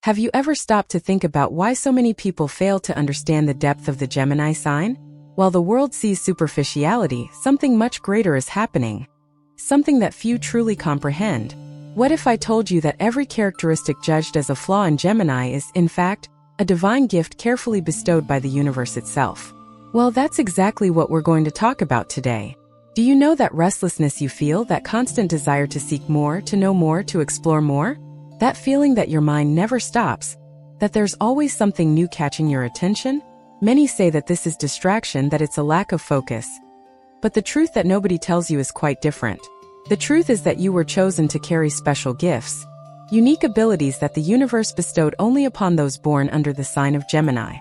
Have you ever stopped to think about why so many people fail to understand the depth of the Gemini sign? While the world sees superficiality, something much greater is happening. Something that few truly comprehend. What if I told you that every characteristic judged as a flaw in Gemini is, in fact, a divine gift carefully bestowed by the universe itself? Well, that's exactly what we're going to talk about today. Do you know that restlessness you feel, that constant desire to seek more, to know more, to explore more? That feeling that your mind never stops, that there's always something new catching your attention? Many say that this is distraction, that it's a lack of focus. But the truth that nobody tells you is quite different. The truth is that you were chosen to carry special gifts, unique abilities that the universe bestowed only upon those born under the sign of Gemini.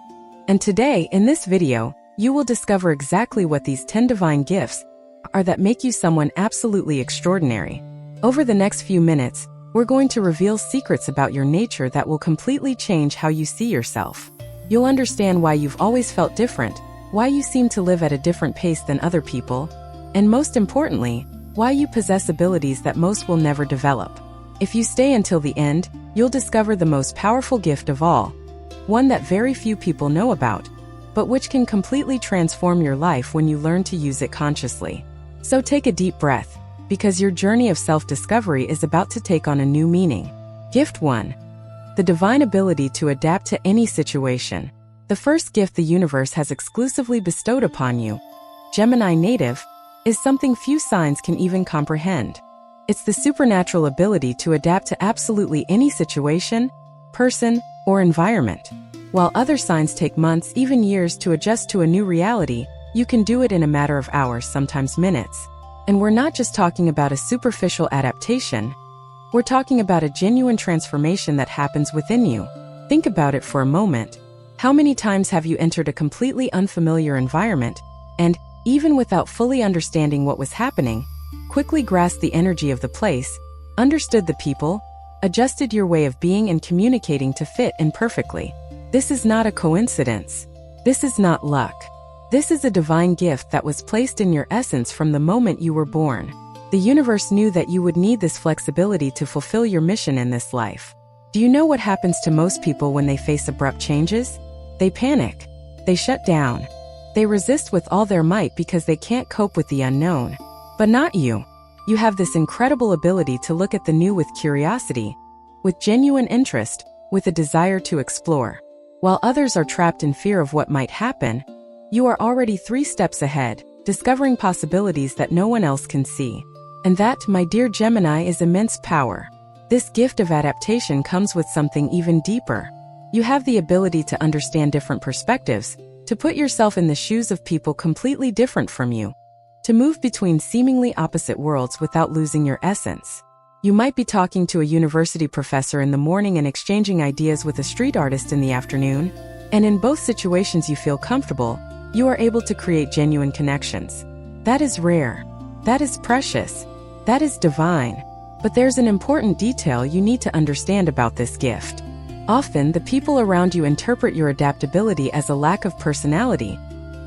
And today, in this video, you will discover exactly what these 10 divine gifts are that make you someone absolutely extraordinary. Over the next few minutes, we're going to reveal secrets about your nature that will completely change how you see yourself. You'll understand why you've always felt different, why you seem to live at a different pace than other people, and most importantly, why you possess abilities that most will never develop. If you stay until the end, you'll discover the most powerful gift of all, one that very few people know about, but which can completely transform your life when you learn to use it consciously. So take a deep breath, because your journey of self-discovery is about to take on a new meaning. Gift 1. The divine ability to adapt to any situation. The first gift the universe has exclusively bestowed upon you, Gemini native, is something few signs can even comprehend. It's the supernatural ability to adapt to absolutely any situation, person, or environment. While other signs take months, even years to adjust to a new reality, you can do it in a matter of hours, sometimes minutes. And we're not just talking about a superficial adaptation. We're talking about a genuine transformation that happens within you. Think about it for a moment. How many times have you entered a completely unfamiliar environment and, even without fully understanding what was happening, quickly grasped the energy of the place, understood the people, adjusted your way of being and communicating to fit in perfectly? This is not a coincidence. This is not luck. This is a divine gift that was placed in your essence from the moment you were born. The universe knew that you would need this flexibility to fulfill your mission in this life. Do you know what happens to most people when they face abrupt changes? They panic. They shut down. They resist with all their might because they can't cope with the unknown. But not you. You have this incredible ability to look at the new with curiosity, with genuine interest, with a desire to explore. While others are trapped in fear of what might happen, you are already 3 steps ahead, discovering possibilities that no one else can see. And that, my dear Gemini, is immense power. This gift of adaptation comes with something even deeper. You have the ability to understand different perspectives, to put yourself in the shoes of people completely different from you, to move between seemingly opposite worlds without losing your essence. You might be talking to a university professor in the morning and exchanging ideas with a street artist in the afternoon, and in both situations you feel comfortable. You are able to create genuine connections. That is rare. That is precious. That is divine. But there's an important detail you need to understand about this gift. Often, the people around you interpret your adaptability as a lack of personality,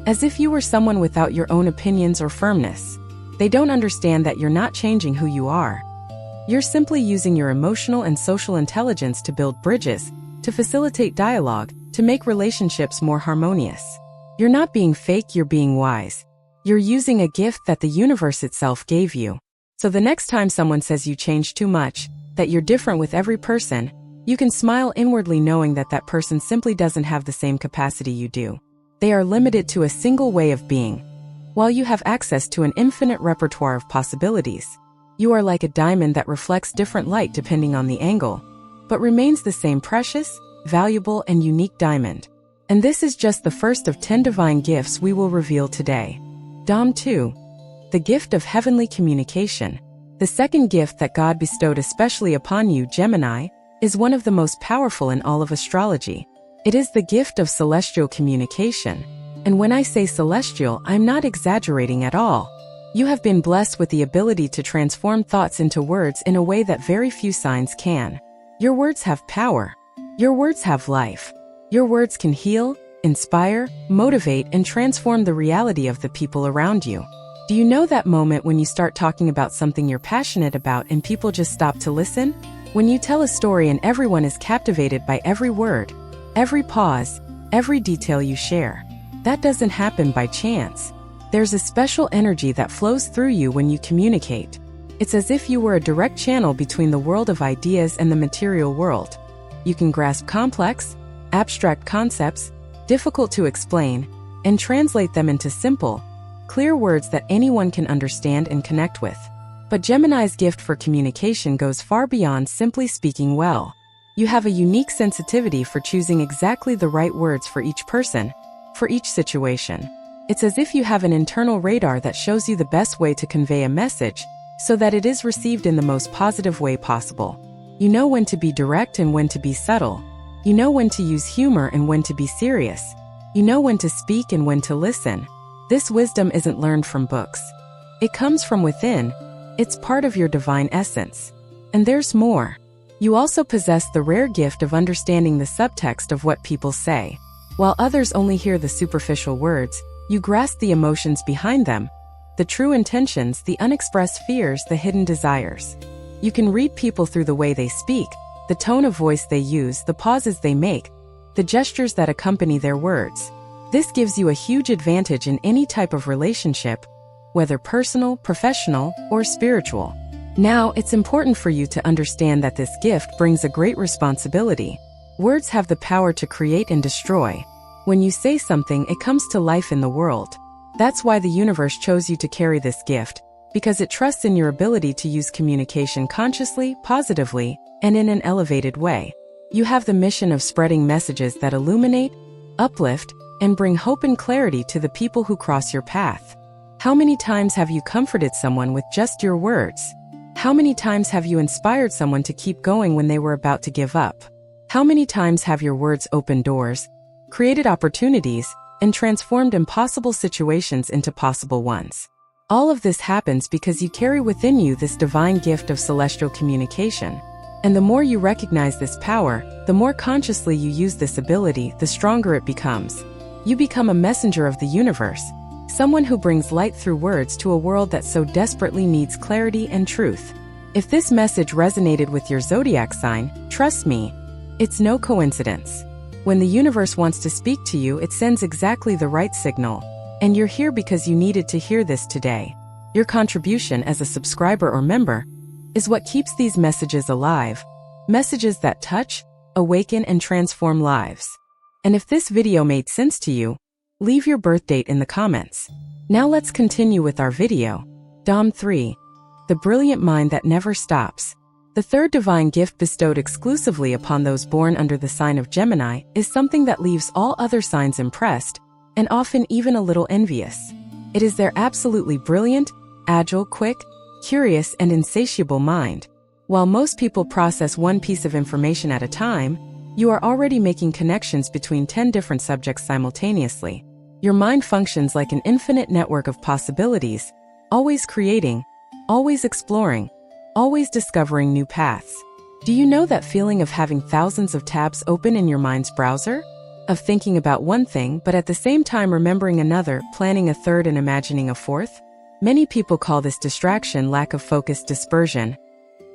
as if you were someone without your own opinions or firmness. They don't understand that you're not changing who you are. You're simply using your emotional and social intelligence to build bridges, to facilitate dialogue, to make relationships more harmonious. You're not being fake, you're being wise. You're using a gift that the universe itself gave you. So the next time someone says you change too much, that you're different with every person, you can smile inwardly knowing that that person simply doesn't have the same capacity you do. They are limited to a single way of being, while you have access to an infinite repertoire of possibilities. You are like a diamond that reflects different light depending on the angle, but remains the same precious, valuable, and unique diamond. And this is just the first of 10 divine gifts we will reveal today. Dom 2. The gift of heavenly communication. The second gift that God bestowed especially upon you, Gemini, is one of the most powerful in all of astrology. It is the gift of celestial communication. And when I say celestial, I'm not exaggerating at all. You have been blessed with the ability to transform thoughts into words in a way that very few signs can. Your words have power. Your words have life. Your words can heal, inspire, motivate, and transform the reality of the people around you. Do you know that moment when you start talking about something you're passionate about and people just stop to listen? When you tell a story and everyone is captivated by every word, every pause, every detail you share, that doesn't happen by chance. There's a special energy that flows through you when you communicate. It's as if you were a direct channel between the world of ideas and the material world. You can grasp complex, abstract concepts, difficult to explain, and translate them into simple, clear words that anyone can understand and connect with. But Gemini's gift for communication goes far beyond simply speaking well. You have a unique sensitivity for choosing exactly the right words for each person, for each situation. It's as if you have an internal radar that shows you the best way to convey a message so that it is received in the most positive way possible. You know when to be direct and when to be subtle. You know when to use humor and when to be serious. You know when to speak and when to listen. This wisdom isn't learned from books. It comes from within. It's part of your divine essence. And there's more. You also possess the rare gift of understanding the subtext of what people say. While others only hear the superficial words, you grasp the emotions behind them, the true intentions, the unexpressed fears, the hidden desires. You can read people through the way they speak, the tone of voice they use, the pauses they make, the gestures that accompany their words. This gives you a huge advantage in any type of relationship, whether personal, professional, or spiritual. Now, it's important for you to understand that this gift brings a great responsibility. Words have the power to create and destroy. When you say something, it comes to life in the world. That's why the universe chose you to carry this gift, because it trusts in your ability to use communication consciously, positively, and in an elevated way. You have the mission of spreading messages that illuminate, uplift, and bring hope and clarity to the people who cross your path. How many times have you comforted someone with just your words? How many times have you inspired someone to keep going when they were about to give up? How many times have your words opened doors, created opportunities, and transformed impossible situations into possible ones? All of this happens because you carry within you this divine gift of celestial communication. And the more you recognize this power, the more consciously you use this ability, the stronger it becomes. You become a messenger of the universe, someone who brings light through words to a world that so desperately needs clarity and truth. If this message resonated with your zodiac sign, trust me, it's no coincidence. When the universe wants to speak to you, it sends exactly the right signal. And you're here because you needed to hear this today. Your contribution as a subscriber or member is what keeps these messages alive. Messages that touch, awaken, and transform lives. And if this video made sense to you, leave your birth date in the comments. Now let's continue with our video. Dom 3. The brilliant mind that never stops. The third divine gift bestowed exclusively upon those born under the sign of Gemini is something that leaves all other signs impressed, and often even a little envious. It is their absolutely brilliant, agile, quick, curious, and insatiable mind. While most people process one piece of information at a time, you are already making connections between 10 different subjects simultaneously. Your mind functions like an infinite network of possibilities, always creating, always exploring, always discovering new paths. Do you know that feeling of having thousands of tabs open in your mind's browser? Of thinking about one thing, but at the same time remembering another, planning a third, and imagining a fourth? Many people call this distraction, lack of focus, dispersion.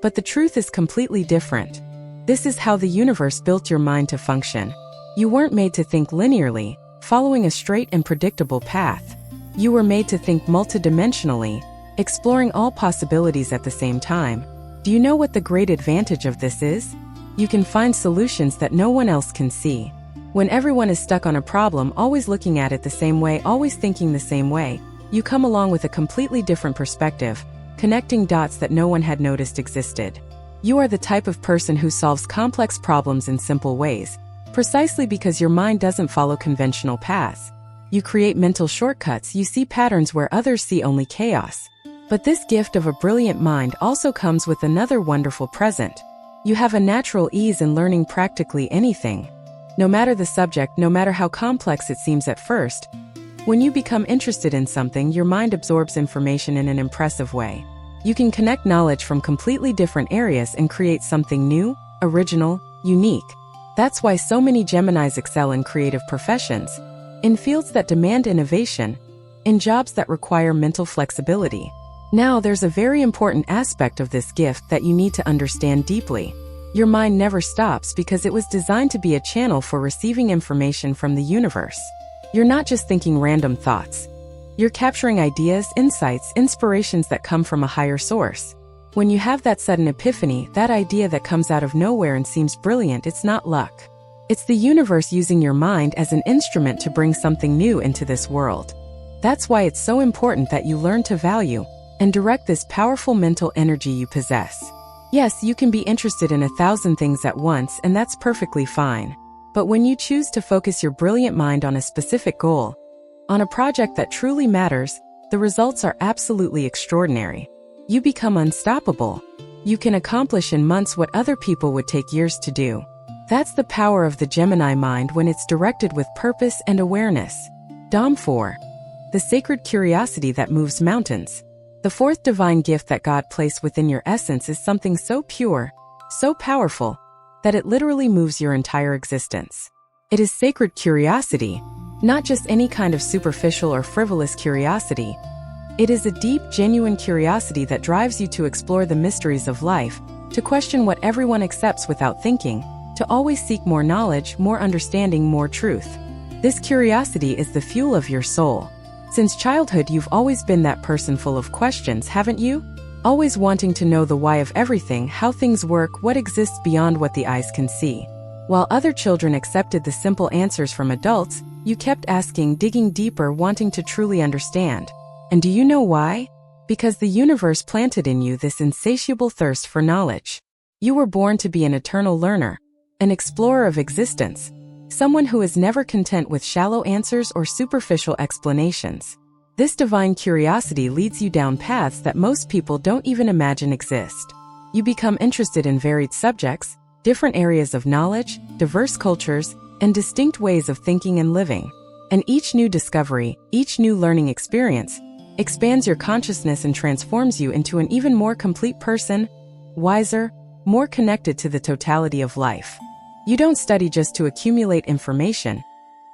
But the truth is completely different. This is how the universe built your mind to function. You weren't made to think linearly, following a straight and predictable path. You were made to think multidimensionally, exploring all possibilities at the same time. Do you know what the great advantage of this is? You can find solutions that no one else can see. When everyone is stuck on a problem, always looking at it the same way, always thinking the same way, you come along with a completely different perspective, connecting dots that no one had noticed existed. You are the type of person who solves complex problems in simple ways, precisely because your mind doesn't follow conventional paths. You create mental shortcuts, you see patterns where others see only chaos. But this gift of a brilliant mind also comes with another wonderful present. You have a natural ease in learning practically anything. No matter the subject, no matter how complex it seems at first, when you become interested in something, your mind absorbs information in an impressive way. You can connect knowledge from completely different areas and create something new, original, unique. That's why so many Geminis excel in creative professions, in fields that demand innovation, in jobs that require mental flexibility. Now, there's a very important aspect of this gift that you need to understand deeply. Your mind never stops because it was designed to be a channel for receiving information from the universe. You're not just thinking random thoughts. You're capturing ideas, insights, inspirations that come from a higher source. When you have that sudden epiphany, that idea that comes out of nowhere and seems brilliant, it's not luck. It's the universe using your mind as an instrument to bring something new into this world. That's why it's so important that you learn to value and direct this powerful mental energy you possess. Yes, you can be interested in 1,000 things at once, and that's perfectly fine. But when you choose to focus your brilliant mind on a specific goal, on a project that truly matters, the results are absolutely extraordinary. You become unstoppable. You can accomplish in months what other people would take years to do. That's the power of the Gemini mind when it's directed with purpose and awareness. Dom 4. The sacred curiosity that moves mountains. The fourth divine gift that God placed within your essence is something so pure, so powerful, that it literally moves your entire existence. It is sacred curiosity, not just any kind of superficial or frivolous curiosity. It is a deep, genuine curiosity that drives you to explore the mysteries of life, to question what everyone accepts without thinking, to always seek more knowledge, more understanding, more truth. This curiosity is the fuel of your soul. Since childhood, you've always been that person full of questions, haven't you? Always wanting to know the why of everything, how things work, what exists beyond what the eyes can see. While other children accepted the simple answers from adults, you kept asking, digging deeper, wanting to truly understand. And do you know why? Because the universe planted in you this insatiable thirst for knowledge. You were born to be an eternal learner, an explorer of existence, someone who is never content with shallow answers or superficial explanations. This divine curiosity leads you down paths that most people don't even imagine exist. You become interested in varied subjects, different areas of knowledge, diverse cultures, and distinct ways of thinking and living. And each new discovery, each new learning experience, expands your consciousness and transforms you into an even more complete person, wiser, more connected to the totality of life. You don't study just to accumulate information.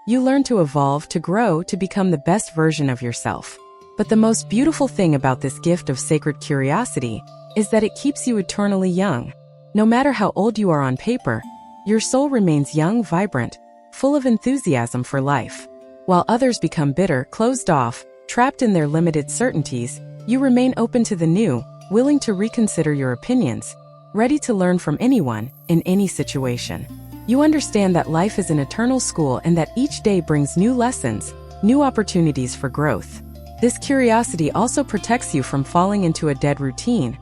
You learn to evolve, to grow, to become the best version of yourself. But the most beautiful thing about this gift of sacred curiosity is that it keeps you eternally young. No matter how old you are on paper, your soul remains young, vibrant, full of enthusiasm for life. While others become bitter, closed off, trapped in their limited certainties, you remain open to the new, willing to reconsider your opinions, ready to learn from anyone, in any situation. You understand that life is an eternal school and that each day brings new lessons, new opportunities for growth. This curiosity also protects you from falling into a dead routine,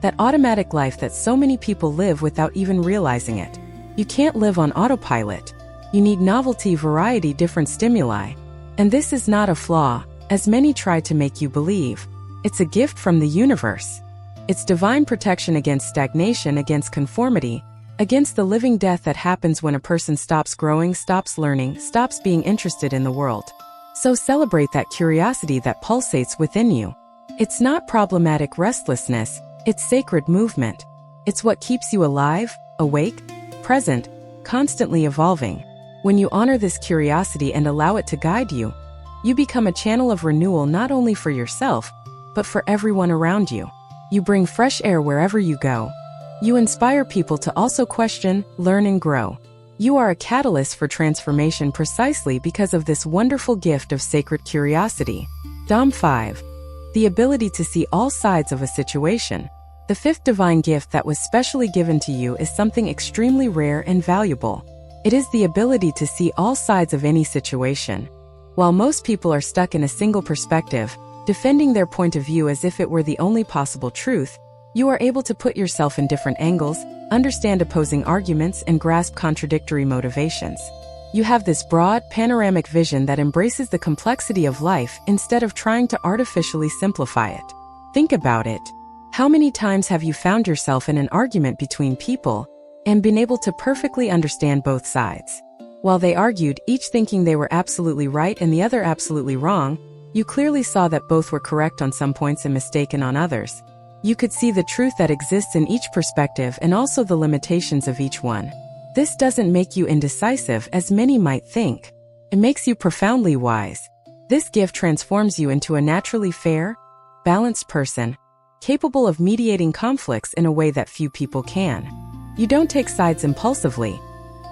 that automatic life that so many people live without even realizing it. You can't live on autopilot. You need novelty, variety, different stimuli. And this is not a flaw, as many try to make you believe. It's a gift from the universe. It's divine protection against stagnation, against conformity, against the living death that happens when a person stops growing, stops learning, stops being interested in the world. So celebrate that curiosity that pulsates within you. It's not problematic restlessness, it's sacred movement. It's what keeps you alive, awake, present, constantly evolving. When you honor this curiosity and allow it to guide you, you become a channel of renewal not only for yourself, but for everyone around you. You bring fresh air wherever you go. You inspire people to also question, learn, and grow. You are a catalyst for transformation precisely because of this wonderful gift of sacred curiosity. Dom 5. The ability to see all sides of a situation. The fifth divine gift that was specially given to you is something extremely rare and valuable. It is the ability to see all sides of any situation. While most people are stuck in a single perspective, defending their point of view as if it were the only possible truth, you are able to put yourself in different angles, understand opposing arguments, and grasp contradictory motivations. You have this broad, panoramic vision that embraces the complexity of life instead of trying to artificially simplify it. Think about it. How many times have you found yourself in an argument between people and been able to perfectly understand both sides? While they argued, each thinking they were absolutely right and the other absolutely wrong, you clearly saw that both were correct on some points and mistaken on others. You could see the truth that exists in each perspective and also the limitations of each one. This doesn't make you indecisive, as many might think. It makes you profoundly wise. This gift transforms you into a naturally fair, balanced person, capable of mediating conflicts in a way that few people can. You don't take sides impulsively.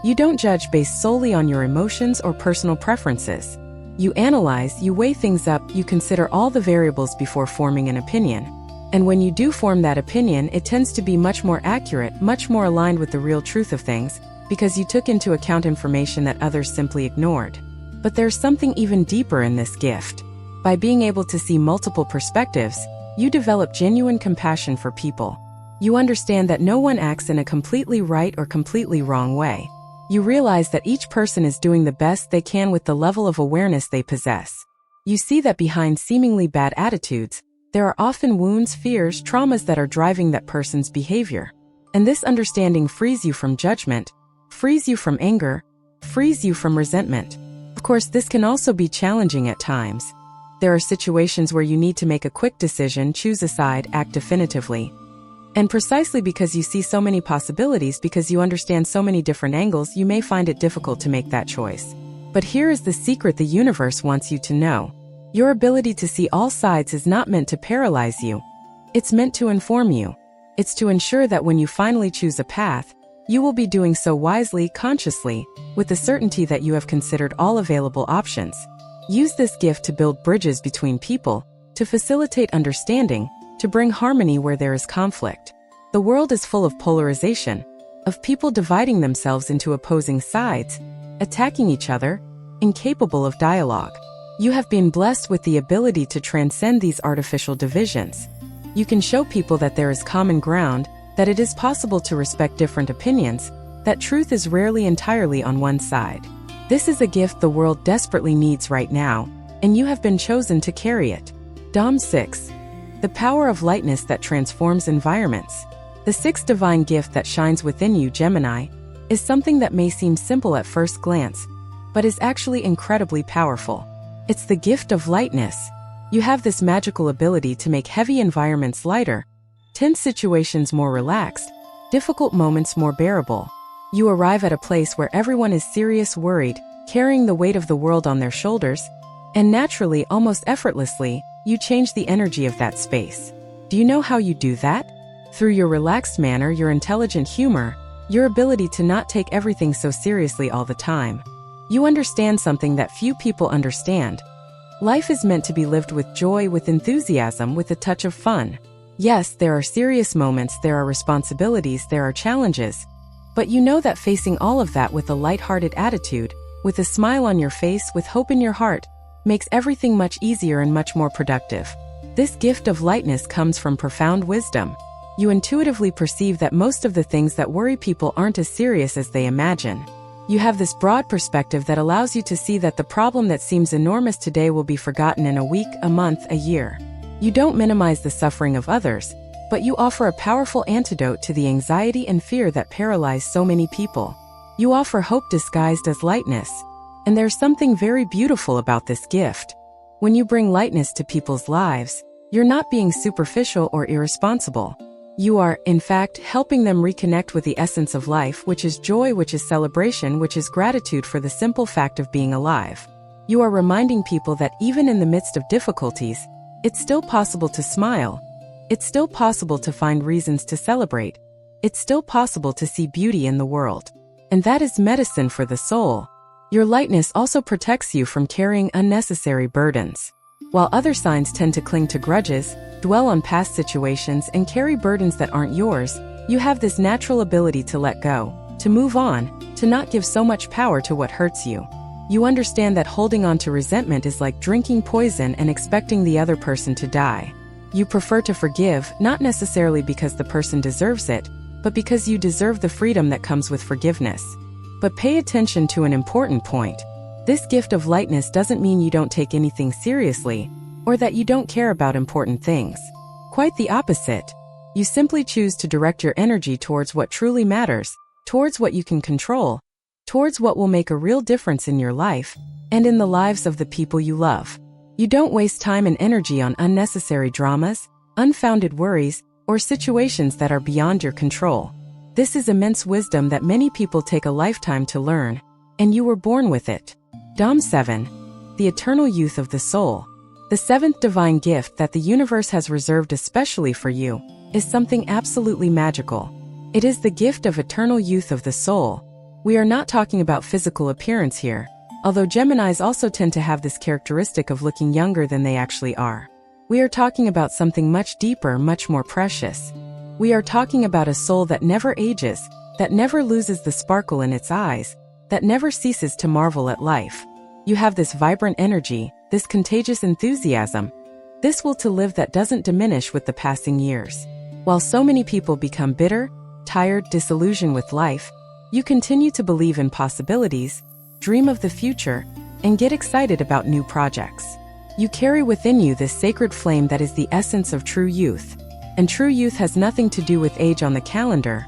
You don't judge based solely on your emotions or personal preferences. You analyze, you weigh things up, you consider all the variables before forming an opinion. And when you do form that opinion, it tends to be much more accurate, much more aligned with the real truth of things, because you took into account information that others simply ignored. But there's something even deeper in this gift. By being able to see multiple perspectives, you develop genuine compassion for people. You understand that no one acts in a completely right or completely wrong way. You realize that each person is doing the best they can with the level of awareness they possess. You see that behind seemingly bad attitudes, there are often wounds, fears, traumas that are driving that person's behavior. And this understanding frees you from judgment, frees you from anger, frees you from resentment. Of course, this can also be challenging at times. There are situations where you need to make a quick decision, choose a side, act definitively. And precisely because you see so many possibilities, because you understand so many different angles, you may find it difficult to make that choice. But here is the secret the universe wants you to know. Your ability to see all sides is not meant to paralyze you. It's meant to inform you. It's to ensure that when you finally choose a path, you will be doing so wisely, consciously, with the certainty that you have considered all available options. Use this gift to build bridges between people, to facilitate understanding, to bring harmony where there is conflict. The world is full of polarization, of people dividing themselves into opposing sides, attacking each other, incapable of dialogue. You have been blessed with the ability to transcend these artificial divisions. You can show people that there is common ground, that it is possible to respect different opinions, that truth is rarely entirely on one side. This is a gift the world desperately needs right now, and you have been chosen to carry it. Dom 6. The power of lightness that transforms environments. The sixth divine gift that shines within you, Gemini, is something that may seem simple at first glance, but is actually incredibly powerful. It's the gift of lightness. You have this magical ability to make heavy environments lighter, tense situations more relaxed, difficult moments more bearable. You arrive at a place where everyone is serious, worried, carrying the weight of the world on their shoulders, and naturally, almost effortlessly, you change the energy of that space. Do you know how you do that? Through your relaxed manner, your intelligent humor, your ability to not take everything so seriously all the time. You understand something that few people understand. Life is meant to be lived with joy, with enthusiasm, with a touch of fun. Yes, there are serious moments, there are responsibilities, there are challenges. But you know that facing all of that with a lighthearted attitude, with a smile on your face, with hope in your heart, makes everything much easier and much more productive. This gift of lightness comes from profound wisdom. You intuitively perceive that most of the things that worry people aren't as serious as they imagine. You have this broad perspective that allows you to see that the problem that seems enormous today will be forgotten in a week, a month, a year. You don't minimize the suffering of others, but you offer a powerful antidote to the anxiety and fear that paralyze so many people. You offer hope disguised as lightness. And there's something very beautiful about this gift. When you bring lightness to people's lives, you're not being superficial or irresponsible. You are, in fact, helping them reconnect with the essence of life, which is joy, which is celebration, which is gratitude for the simple fact of being alive. You are reminding people that even in the midst of difficulties, it's still possible to smile. It's still possible to find reasons to celebrate. It's still possible to see beauty in the world. And that is medicine for the soul. Your lightness also protects you from carrying unnecessary burdens. While other signs tend to cling to grudges, dwell on past situations, and carry burdens that aren't yours, you have this natural ability to let go, to move on, to not give so much power to what hurts you. You understand that holding on to resentment is like drinking poison and expecting the other person to die. You prefer to forgive, not necessarily because the person deserves it, but because you deserve the freedom that comes with forgiveness. But pay attention to an important point. This gift of lightness doesn't mean you don't take anything seriously, or that you don't care about important things. Quite the opposite. You simply choose to direct your energy towards what truly matters, towards what you can control, towards what will make a real difference in your life, and in the lives of the people you love. You don't waste time and energy on unnecessary dramas, unfounded worries, or situations that are beyond your control. This is immense wisdom that many people take a lifetime to learn, and you were born with it. Dom 7. The eternal youth of the soul. The seventh divine gift that the universe has reserved especially for you is something absolutely magical. It is the gift of eternal youth of the soul. We are not talking about physical appearance here, although Geminis also tend to have this characteristic of looking younger than they actually are. We are talking about something much deeper, much more precious. We are talking about a soul that never ages, that never loses the sparkle in its eyes, that never ceases to marvel at life. You have this vibrant energy, this contagious enthusiasm, this will to live that doesn't diminish with the passing years. While so many people become bitter, tired, disillusioned with life, you continue to believe in possibilities, dream of the future, and get excited about new projects. You carry within you this sacred flame that is the essence of true youth. And true youth has nothing to do with age on the calendar.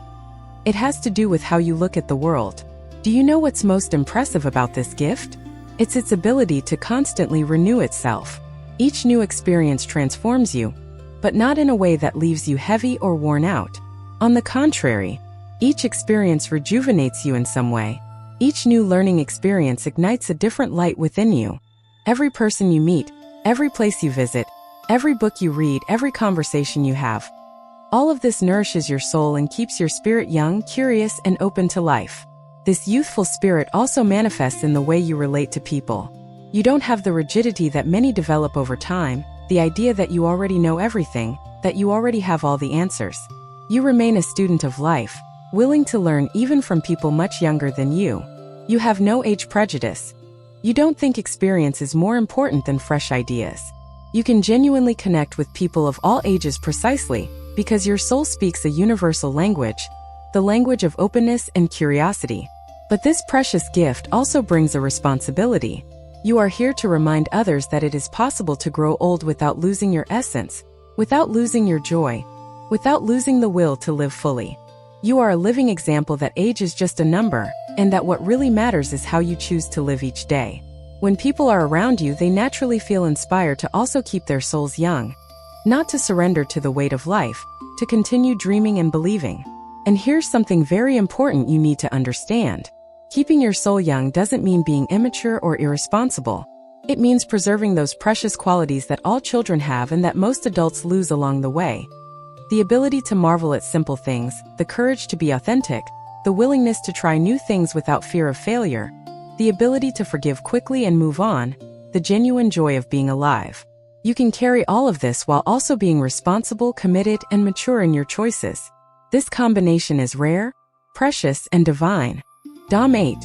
It has to do with how you look at the world. Do you know what's most impressive about this gift? It's its ability to constantly renew itself. Each new experience transforms you, but not in a way that leaves you heavy or worn out. On the contrary, each experience rejuvenates you in some way. Each new learning experience ignites a different light within you. Every person you meet, every place you visit, every book you read, every conversation you have. All of this nourishes your soul and keeps your spirit young, curious, and open to life. This youthful spirit also manifests in the way you relate to people. You don't have the rigidity that many develop over time, the idea that you already know everything, that you already have all the answers. You remain a student of life, willing to learn even from people much younger than you. You have no age prejudice. You don't think experience is more important than fresh ideas. You can genuinely connect with people of all ages precisely because your soul speaks a universal language, the language of openness and curiosity. But this precious gift also brings a responsibility. You are here to remind others that it is possible to grow old without losing your essence, without losing your joy, without losing the will to live fully. You are a living example that age is just a number, and that what really matters is how you choose to live each day. When people are around you, they naturally feel inspired to also keep their souls young, not to surrender to the weight of life, to continue dreaming and believing. And here's something very important you need to understand. Keeping your soul young doesn't mean being immature or irresponsible. It means preserving those precious qualities that all children have and that most adults lose along the way. The ability to marvel at simple things, the courage to be authentic, the willingness to try new things without fear of failure, the ability to forgive quickly and move on, the genuine joy of being alive. You can carry all of this while also being responsible, committed, and mature in your choices. This combination is rare, precious, and divine. Dom 8.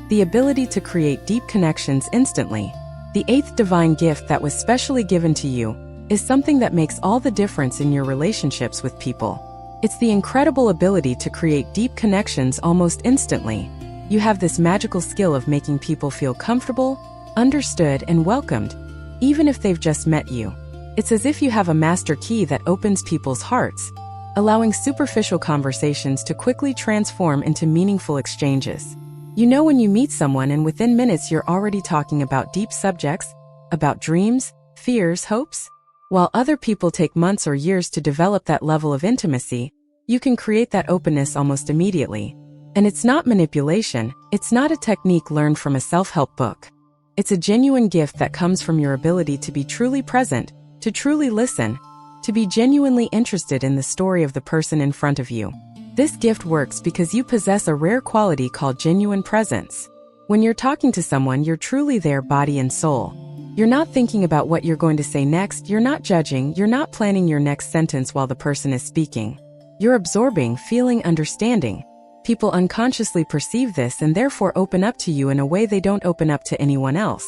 The ability to create deep connections instantly. The eighth divine gift that was specially given to you is something that makes all the difference in your relationships with people. It's the incredible ability to create deep connections almost instantly. You have this magical skill of making people feel comfortable, understood, and welcomed, even if they've just met you. It's as if you have a master key that opens people's hearts, allowing superficial conversations to quickly transform into meaningful exchanges. You know when you meet someone and within minutes you're already talking about deep subjects, about dreams, fears, hopes? While other people take months or years to develop that level of intimacy, you can create that openness almost immediately. And it's not manipulation, it's not a technique learned from a self-help book. It's a genuine gift that comes from your ability to be truly present, to truly listen, to be genuinely interested in the story of the person in front of you. This gift works because you possess a rare quality called genuine presence. When you're talking to someone, you're truly there, body and soul. You're not thinking about what you're going to say next, you're not judging, you're not planning your next sentence while the person is speaking. You're absorbing, feeling, understanding. People unconsciously perceive this and therefore open up to you in a way they don't open up to anyone else.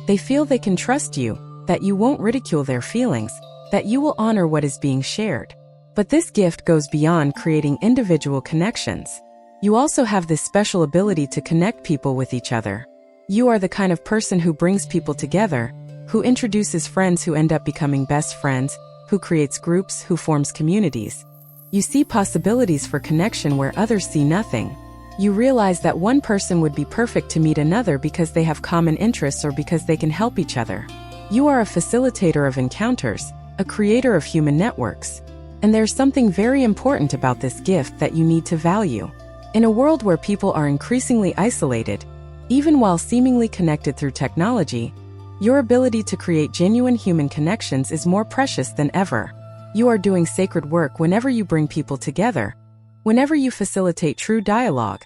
They feel they can trust you, that you won't ridicule their feelings, that you will honor what is being shared. But this gift goes beyond creating individual connections. You also have this special ability to connect people with each other. You are the kind of person who brings people together, who introduces friends who end up becoming best friends, who creates groups, who forms communities. You see possibilities for connection where others see nothing. You realize that one person would be perfect to meet another because they have common interests or because they can help each other. You are a facilitator of encounters, a creator of human networks. And there's something very important about this gift that you need to value. In a world where people are increasingly isolated, even while seemingly connected through technology, your ability to create genuine human connections is more precious than ever. You are doing sacred work whenever you bring people together, whenever you facilitate true dialogue,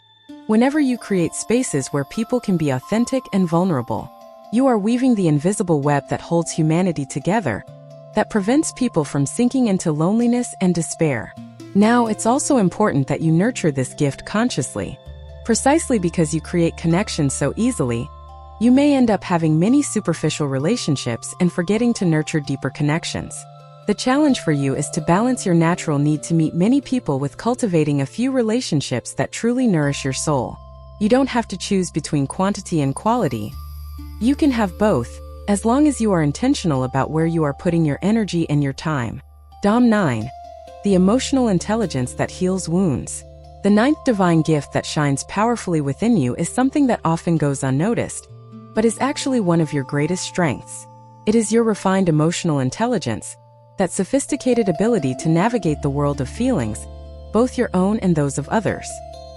whenever you create spaces where people can be authentic and vulnerable, you are weaving the invisible web that holds humanity together, that prevents people from sinking into loneliness and despair. Now, it's also important that you nurture this gift consciously. Precisely because you create connections so easily, you may end up having many superficial relationships and forgetting to nurture deeper connections. The challenge for you is to balance your natural need to meet many people with cultivating a few relationships that truly nourish your soul. You don't have to choose between quantity and quality. You can have both, as long as you are intentional about where you are putting your energy and your time. Dom 9. The emotional intelligence that heals wounds. The ninth divine gift that shines powerfully within you is something that often goes unnoticed, but is actually one of your greatest strengths. It is your refined emotional intelligence, that sophisticated ability to navigate the world of feelings, both your own and those of others.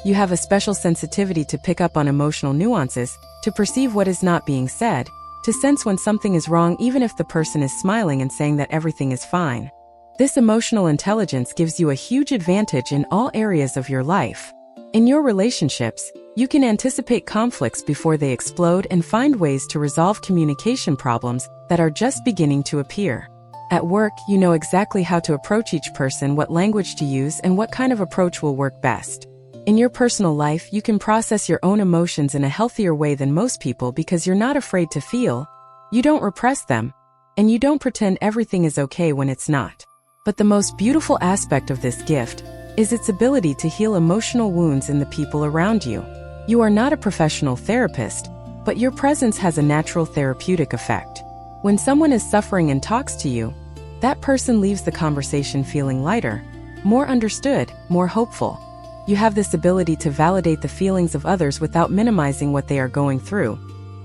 You have a special sensitivity to pick up on emotional nuances, to perceive what is not being said, to sense when something is wrong even if the person is smiling and saying that everything is fine. This emotional intelligence gives you a huge advantage in all areas of your life. In your relationships, you can anticipate conflicts before they explode and find ways to resolve communication problems that are just beginning to appear. At work, you know exactly how to approach each person, what language to use, and what kind of approach will work best. In your personal life, you can process your own emotions in a healthier way than most people because you're not afraid to feel, you don't repress them, and you don't pretend everything is okay when it's not. But the most beautiful aspect of this gift is its ability to heal emotional wounds in the people around you. You are not a professional therapist, but your presence has a natural therapeutic effect. When someone is suffering and talks to you, that person leaves the conversation feeling lighter, more understood, more hopeful. You have this ability to validate the feelings of others without minimizing what they are going through,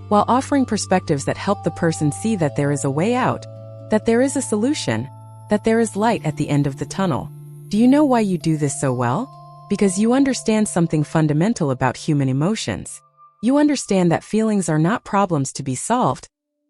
while offering perspectives that help the person see that there is a way out, that there is a solution, that there is light at the end of the tunnel. Do you know why you do this so well? Because you understand something fundamental about human emotions. You understand that feelings are not problems to be solved,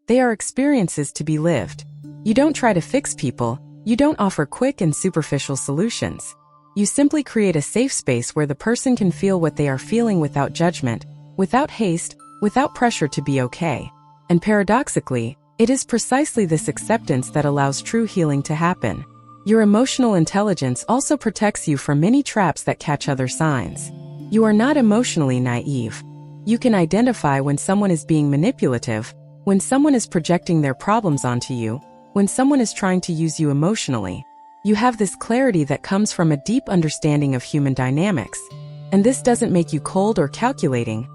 they are experiences to be lived. You don't try to fix people, you don't offer quick and superficial solutions. You simply create a safe space where the person can feel what they are feeling without judgment, without haste, without pressure to be okay. And paradoxically, it is precisely this acceptance that allows true healing to happen. Your emotional intelligence also protects you from many traps that catch other signs. You are not emotionally naive. You can identify when someone is being manipulative, when someone is projecting their problems onto you, when someone is trying to use you emotionally. You have this clarity that comes from a deep understanding of human dynamics. And this doesn't make you cold or calculating.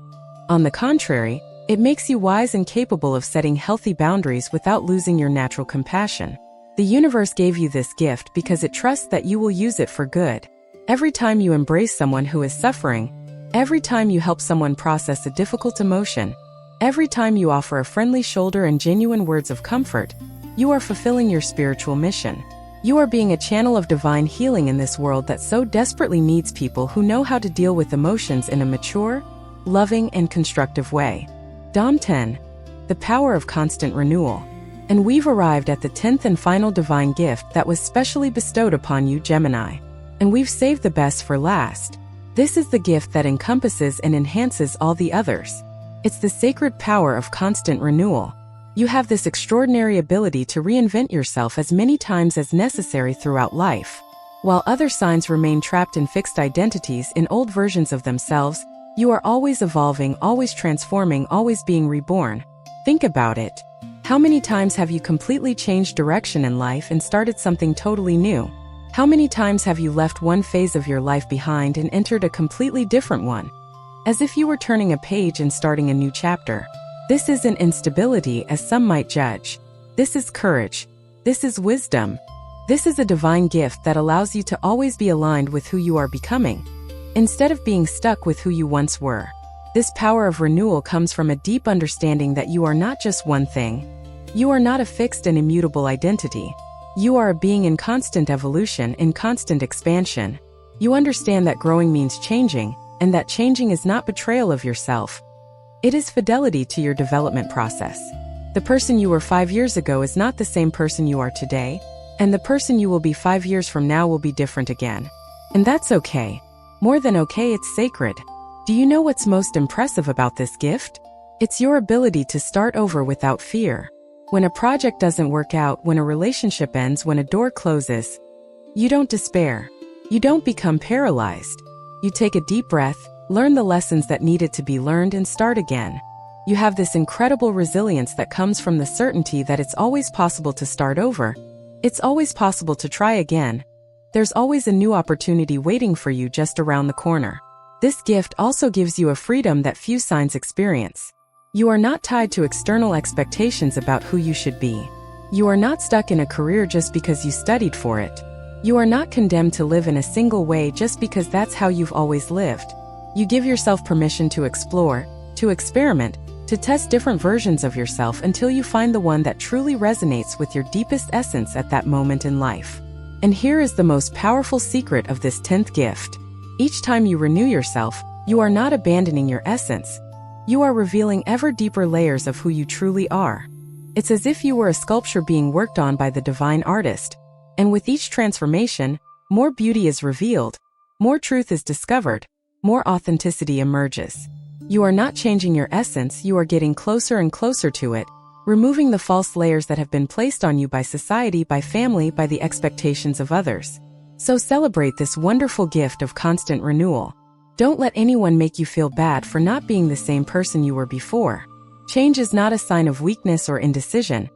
On the contrary, it makes you wise and capable of setting healthy boundaries without losing your natural compassion. The universe gave you this gift because it trusts that you will use it for good. Every time you embrace someone who is suffering, every time you help someone process a difficult emotion, every time you offer a friendly shoulder and genuine words of comfort, you are fulfilling your spiritual mission. You are being a channel of divine healing in this world that so desperately needs people who know how to deal with emotions in a mature, loving, and constructive way. Dom 10. The power of constant renewal. And we've arrived at the 10th and final divine gift that was specially bestowed upon you, Gemini. And we've saved the best for last. This is the gift that encompasses and enhances all the others. It's the sacred power of constant renewal. You have this extraordinary ability to reinvent yourself as many times as necessary throughout life. While other signs remain trapped in fixed identities in old versions of themselves, you are always evolving, always transforming, always being reborn. Think about it. How many times have you completely changed direction in life and started something totally new? How many times have you left one phase of your life behind and entered a completely different one? As if you were turning a page and starting a new chapter. This isn't instability as some might judge. This is courage. This is wisdom. This is a divine gift that allows you to always be aligned with who you are becoming, instead of being stuck with who you once were. This power of renewal comes from a deep understanding that you are not just one thing. You are not a fixed and immutable identity. You are a being in constant evolution, in constant expansion. You understand that growing means changing, and that changing is not betrayal of yourself. It is fidelity to your development process. The person you were 5 years ago is not the same person you are today, and the person you will be 5 years from now will be different again. And that's okay. More than okay, it's sacred. Do you know what's most impressive about this gift? It's your ability to start over without fear. When a project doesn't work out, when a relationship ends, when a door closes, you don't despair. You don't become paralyzed. You take a deep breath, learn the lessons that needed to be learned, and start again. You have this incredible resilience that comes from the certainty that it's always possible to start over. It's always possible to try again. There's always a new opportunity waiting for you just around the corner. This gift also gives you a freedom that few signs experience. You are not tied to external expectations about who you should be. You are not stuck in a career just because you studied for it. You are not condemned to live in a single way just because that's how you've always lived. You give yourself permission to explore, to experiment, to test different versions of yourself until you find the one that truly resonates with your deepest essence at that moment in life. And here is the most powerful secret of this 10th gift. Each time you renew yourself, you are not abandoning your essence. You are revealing ever deeper layers of who you truly are. It's as if you were a sculpture being worked on by the divine artist. And with each transformation, more beauty is revealed, more truth is discovered, more authenticity emerges. You are not changing your essence, you are getting closer and closer to it, removing the false layers that have been placed on you by society, by family, by the expectations of others. So celebrate this wonderful gift of constant renewal. Don't let anyone make you feel bad for not being the same person you were before. Change is not a sign of weakness or indecision.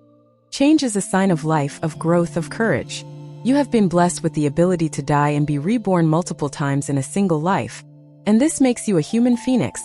Change is a sign of life, of growth, of courage. You have been blessed with the ability to die and be reborn multiple times in a single life. And this makes you a human phoenix,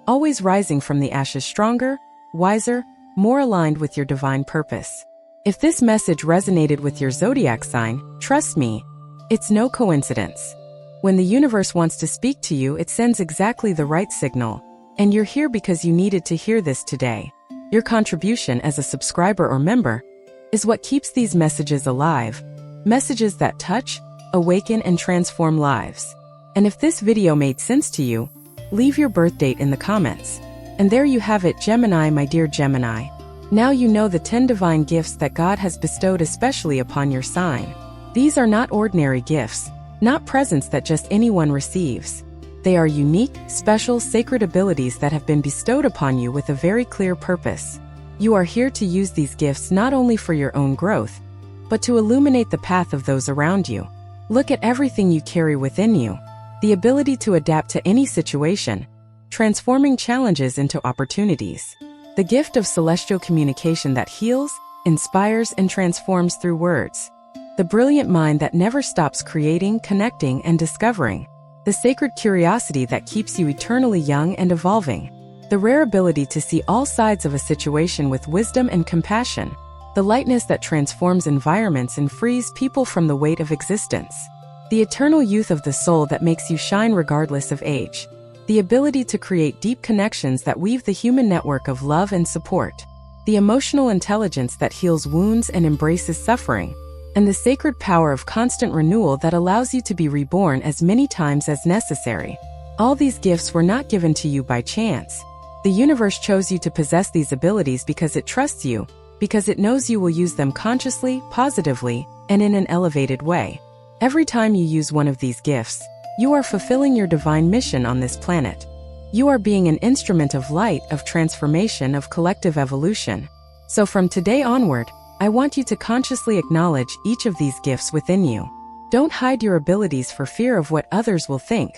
always rising from the ashes stronger, wiser, more aligned with your divine purpose. If this message resonated with your zodiac sign, trust me, it's no coincidence. When the universe wants to speak to you, it sends exactly the right signal. And you're here because you needed to hear this today. Your contribution as a subscriber or member is what keeps these messages alive. Messages that touch, awaken, and transform lives. And if this video made sense to you, leave your birth date in the comments. And there you have it, Gemini, my dear Gemini. Now you know the 10 divine gifts that God has bestowed especially upon your sign. These are not ordinary gifts. Not presents that just anyone receives. They are unique, special, sacred abilities that have been bestowed upon you with a very clear purpose. You are here to use these gifts not only for your own growth, but to illuminate the path of those around you. Look at everything you carry within you. The ability to adapt to any situation, transforming challenges into opportunities. The gift of celestial communication that heals, inspires, and transforms through words. The brilliant mind that never stops creating, connecting, and discovering. The sacred curiosity that keeps you eternally young and evolving. The rare ability to see all sides of a situation with wisdom and compassion. The lightness that transforms environments and frees people from the weight of existence. The eternal youth of the soul that makes you shine regardless of age. The ability to create deep connections that weave the human network of love and support. The emotional intelligence that heals wounds and embraces suffering. And the sacred power of constant renewal that allows you to be reborn as many times as necessary. All these gifts were not given to you by chance. The universe chose you to possess these abilities because it trusts you, because it knows you will use them consciously, positively, and in an elevated way. Every time you use one of these gifts, you are fulfilling your divine mission on this planet. You are being an instrument of light, of transformation, of collective evolution. So from today onward, I want you to consciously acknowledge each of these gifts within you. Don't hide your abilities for fear of what others will think.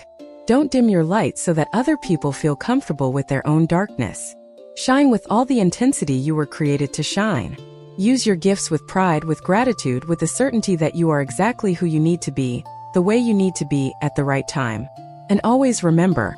Don't dim your light so that other people feel comfortable with their own darkness. Shine with all the intensity you were created to shine. Use your gifts with pride, with gratitude, with the certainty that you are exactly who you need to be, the way you need to be, at the right time. And always remember,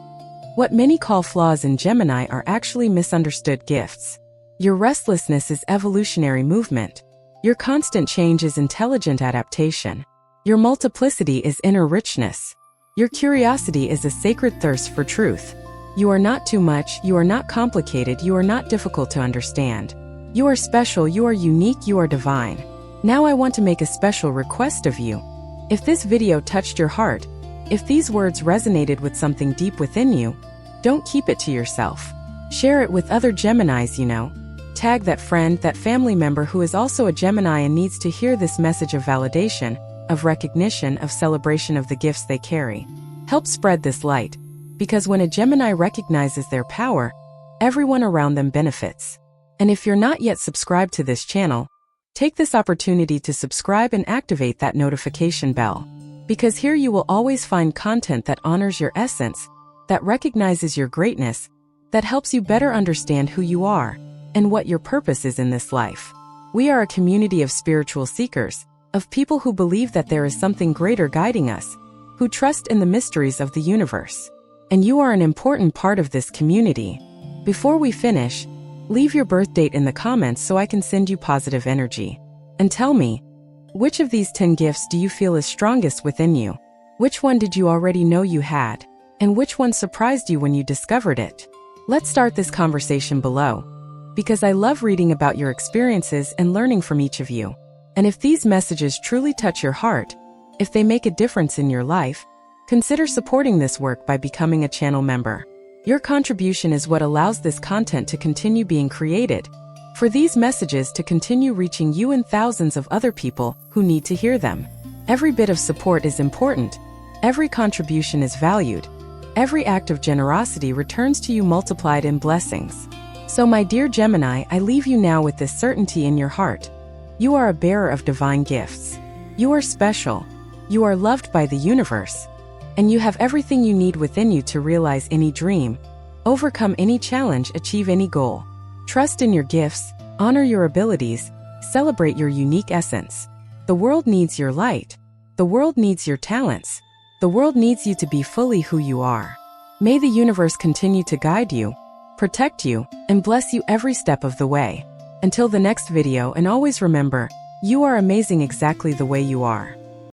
what many call flaws in Gemini are actually misunderstood gifts. Your restlessness is evolutionary movement. Your constant change is intelligent adaptation. Your multiplicity is inner richness. Your curiosity is a sacred thirst for truth. You are not too much, you are not complicated, you are not difficult to understand. You are special, you are unique, you are divine. Now I want to make a special request of you. If this video touched your heart, if these words resonated with something deep within you, don't keep it to yourself. Share it with other Geminis you know. Tag that friend, that family member who is also a Gemini and needs to hear this message of validation, of recognition, of celebration of the gifts they carry. Help spread this light, because when a Gemini recognizes their power, everyone around them benefits. And if you're not yet subscribed to this channel, take this opportunity to subscribe and activate that notification bell, because here you will always find content that honors your essence, that recognizes your greatness, that helps you better understand who you are and what your purpose is in this life. We are a community of spiritual seekers, of people who believe that there is something greater guiding us, who trust in the mysteries of the universe. And you are an important part of this community. Before we finish, leave your birth date in the comments so I can send you positive energy. And tell me, which of these 10 gifts do you feel is strongest within you? Which one did you already know you had? And which one surprised you when you discovered it? Let's start this conversation below, because I love reading about your experiences and learning from each of you. And if these messages truly touch your heart, if they make a difference in your life, consider supporting this work by becoming a channel member. Your contribution is what allows this content to continue being created, for these messages to continue reaching you and thousands of other people who need to hear them. Every bit of support is important. Every contribution is valued. Every act of generosity returns to you multiplied in blessings. So my dear Gemini, I leave you now with this certainty in your heart. You are a bearer of divine gifts. You are special. You are loved by the universe. And you have everything you need within you to realize any dream, overcome any challenge, achieve any goal. Trust in your gifts, honor your abilities, celebrate your unique essence. The world needs your light. The world needs your talents. The world needs you to be fully who you are. May the universe continue to guide you, protect you, and bless you every step of the way. Until the next video, and always remember, you are amazing exactly the way you are.